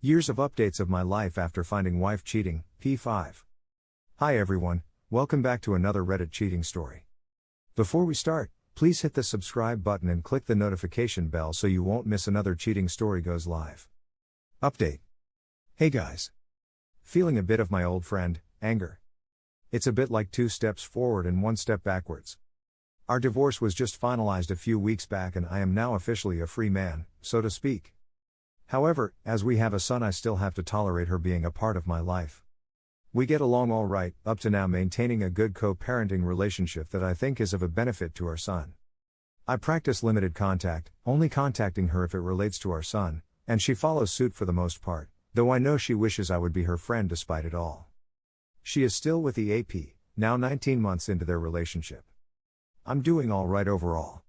Years of updates of my life after finding wife cheating, P5. Hi everyone, welcome back to another Reddit cheating story. Before we start, please hit the subscribe button and click the notification bell so you won't miss another cheating story goes live. Update. Hey guys. Feeling a bit of my old friend, anger. It's a bit like 2 steps forward and 1 step backwards. Our divorce was just finalized a few weeks back and I am now officially a free man, so to speak. However, as we have a son, I still have to tolerate her being a part of my life. We get along all right, up to now, maintaining a good co-parenting relationship that I think is of a benefit to our son. I practice limited contact, only contacting her if it relates to our son, and she follows suit for the most part, though I know she wishes I would be her friend despite it all. She is still with the AP, now 19 months into their relationship. I'm doing all right overall.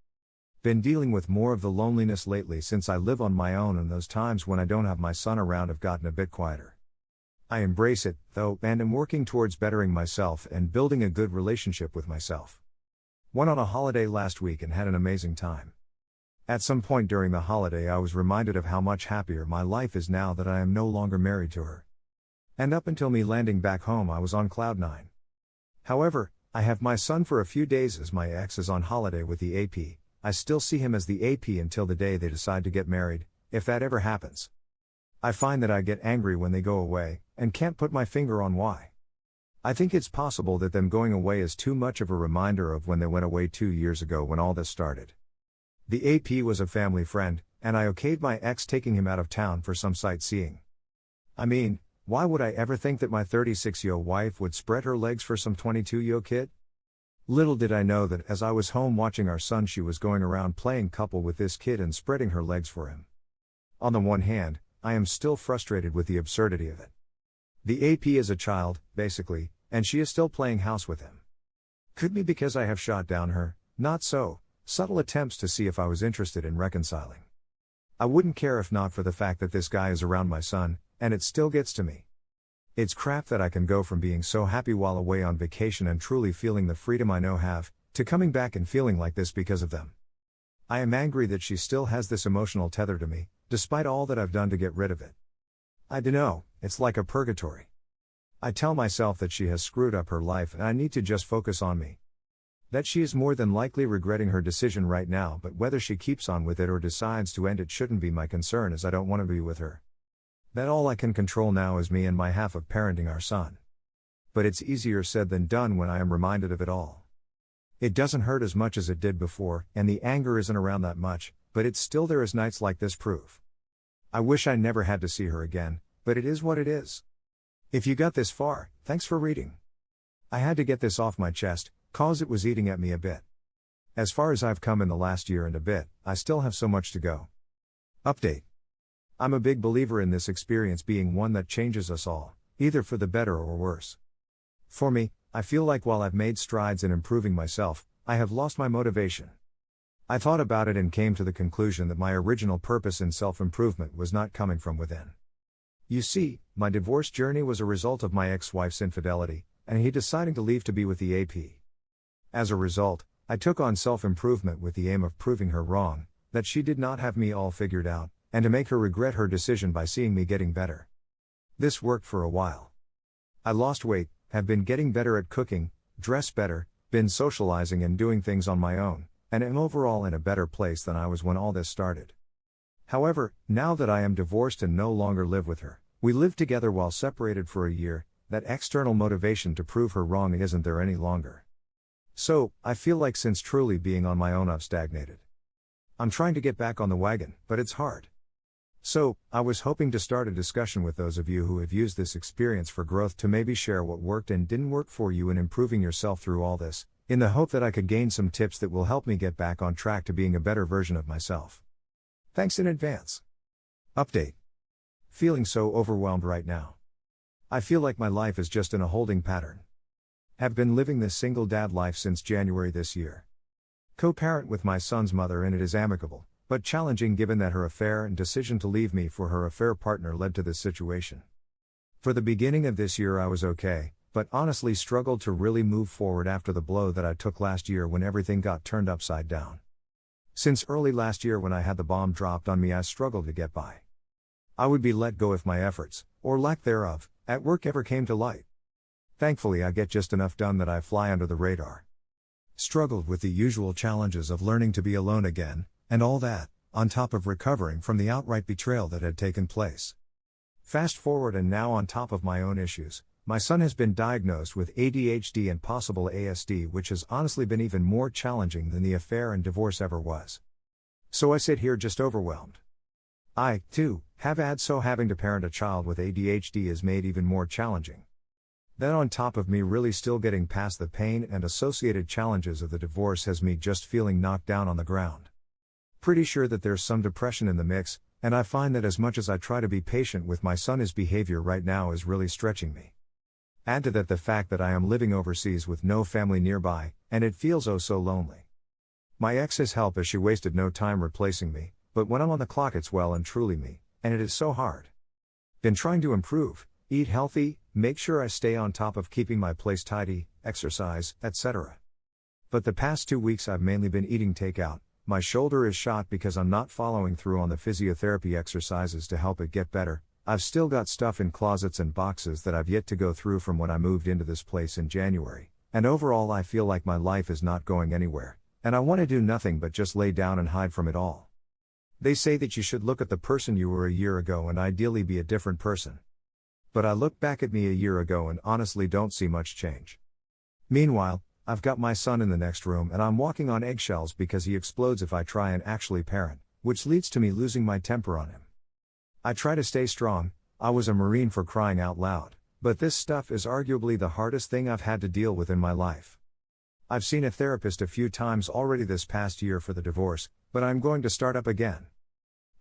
Been dealing with more of the loneliness lately since I live on my own, and those times when I don't have my son around have gotten a bit quieter. I embrace it, though, and am working towards bettering myself and building a good relationship with myself. Went on a holiday last week and had an amazing time. At some point during the holiday I was reminded of how much happier my life is now that I am no longer married to her. And up until me landing back home I was on cloud 9. However, I have my son for a few days as my ex is on holiday with the AP. I still see him as the AP until the day they decide to get married, if that ever happens. I find that I get angry when they go away, and can't put my finger on why. I think it's possible that them going away is too much of a reminder of when they went away 2 years ago when all this started. The AP was a family friend, and I okayed my ex taking him out of town for some sightseeing. I mean, why would I ever think that my 36-year-old wife would spread her legs for some 22-year-old kid? Little did I know that as I was home watching our son she was going around playing couple with this kid and spreading her legs for him. On the one hand, I am still frustrated with the absurdity of it. The AP is a child, basically, and she is still playing house with him. Could be because I have shot down her, not so, subtle attempts to see if I was interested in reconciling. I wouldn't care if not for the fact that this guy is around my son, and it still gets to me. It's crap that I can go from being so happy while away on vacation and truly feeling the freedom I know have, to coming back and feeling like this because of them. I am angry that she still has this emotional tether to me, despite all that I've done to get rid of it. I dunno, it's like a purgatory. I tell myself that she has screwed up her life and I need to just focus on me. That she is more than likely regretting her decision right now, but whether she keeps on with it or decides to end it shouldn't be my concern, as I don't want to be with her. That all I can control now is me and my half of parenting our son. But it's easier said than done when I am reminded of it all. It doesn't hurt as much as it did before, and the anger isn't around that much, but it's still there as nights like this prove. I wish I never had to see her again, but it is what it is. If you got this far, thanks for reading. I had to get this off my chest, cause it was eating at me a bit. As far as I've come in the last year and a bit, I still have so much to go. Update. I'm a big believer in this experience being one that changes us all, either for the better or worse. For me, I feel like while I've made strides in improving myself, I have lost my motivation. I thought about it and came to the conclusion that my original purpose in self-improvement was not coming from within. You see, my divorce journey was a result of my ex-wife's infidelity, and he deciding to leave to be with the AP. As a result, I took on self-improvement with the aim of proving her wrong, that she did not have me all figured out, and to make her regret her decision by seeing me getting better. This worked for a while. I lost weight, have been getting better at cooking, dress better, been socializing and doing things on my own, and am overall in a better place than I was when all this started. However, now that I am divorced and no longer live with her, we lived together while separated for a year, that external motivation to prove her wrong isn't there any longer. So, I feel like since truly being on my own I've stagnated. I'm trying to get back on the wagon, but it's hard. So, I was hoping to start a discussion with those of you who have used this experience for growth to maybe share what worked and didn't work for you in improving yourself through all this, in the hope that I could gain some tips that will help me get back on track to being a better version of myself. Thanks in advance. Update. Feeling so overwhelmed right now. I feel like my life is just in a holding pattern. Have been living this single dad life since January this year. Co-parent with my son's mother, and it is amicable, but challenging given that her affair and decision to leave me for her affair partner led to this situation. For the beginning of this year I was okay, but honestly struggled to really move forward after the blow that I took last year when everything got turned upside down. Since early last year when I had the bomb dropped on me I struggled to get by. I would be let go if my efforts, or lack thereof, at work ever came to light. Thankfully, I get just enough done that I fly under the radar. Struggled with the usual challenges of learning to be alone again, and all that, on top of recovering from the outright betrayal that had taken place. Fast forward, and now on top of my own issues, my son has been diagnosed with ADHD and possible ASD, which has honestly been even more challenging than the affair and divorce ever was. So I sit here just overwhelmed. I, too, have had, so having to parent a child with ADHD is made even more challenging. Then on top of me really still getting past the pain and associated challenges of the divorce has me just feeling knocked down on the ground. Pretty sure that there's some depression in the mix, and I find that as much as I try to be patient with my son, his behavior right now is really stretching me. Add to that the fact that I am living overseas with no family nearby, and it feels oh so lonely. My ex has helped as she wasted no time replacing me, but when I'm on the clock it's well and truly me, and it is so hard. Been trying to improve, eat healthy, make sure I stay on top of keeping my place tidy, exercise, etc. But the past 2 weeks I've mainly been eating takeout. My shoulder is shot because I'm not following through on the physiotherapy exercises to help it get better. I've still got stuff in closets and boxes that I've yet to go through from when I moved into this place in January, and overall I feel like my life is not going anywhere, and I want to do nothing but just lay down and hide from it all. They say that you should look at the person you were a year ago and ideally be a different person. But I look back at me a year ago and honestly don't see much change. Meanwhile, I've got my son in the next room and I'm walking on eggshells because he explodes if I try and actually parent, which leads to me losing my temper on him. I try to stay strong. I was a Marine, for crying out loud, but this stuff is arguably the hardest thing I've had to deal with in my life. I've seen a therapist a few times already this past year for the divorce, but I'm going to start up again.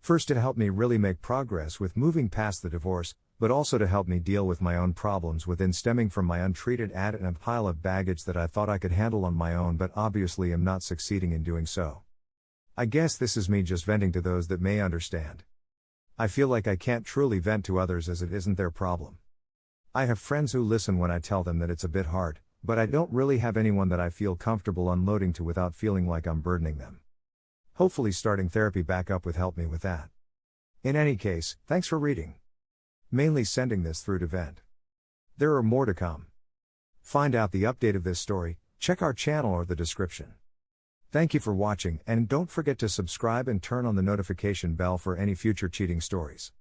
First to help me really make progress with moving past the divorce, but also to help me deal with my own problems within stemming from my untreated addict and a pile of baggage that I thought I could handle on my own, but obviously am not succeeding in doing so. I guess this is me just venting to those that may understand. I feel like I can't truly vent to others as it isn't their problem. I have friends who listen when I tell them that it's a bit hard, but I don't really have anyone that I feel comfortable unloading to without feeling like I'm burdening them. Hopefully starting therapy back up with help me with that. In any case, thanks for reading. Mainly sending this through to vent. There are more to come. Find out the update of this story, check our channel or the description. Thank you for watching, and don't forget to subscribe and turn on the notification bell for any future cheating stories.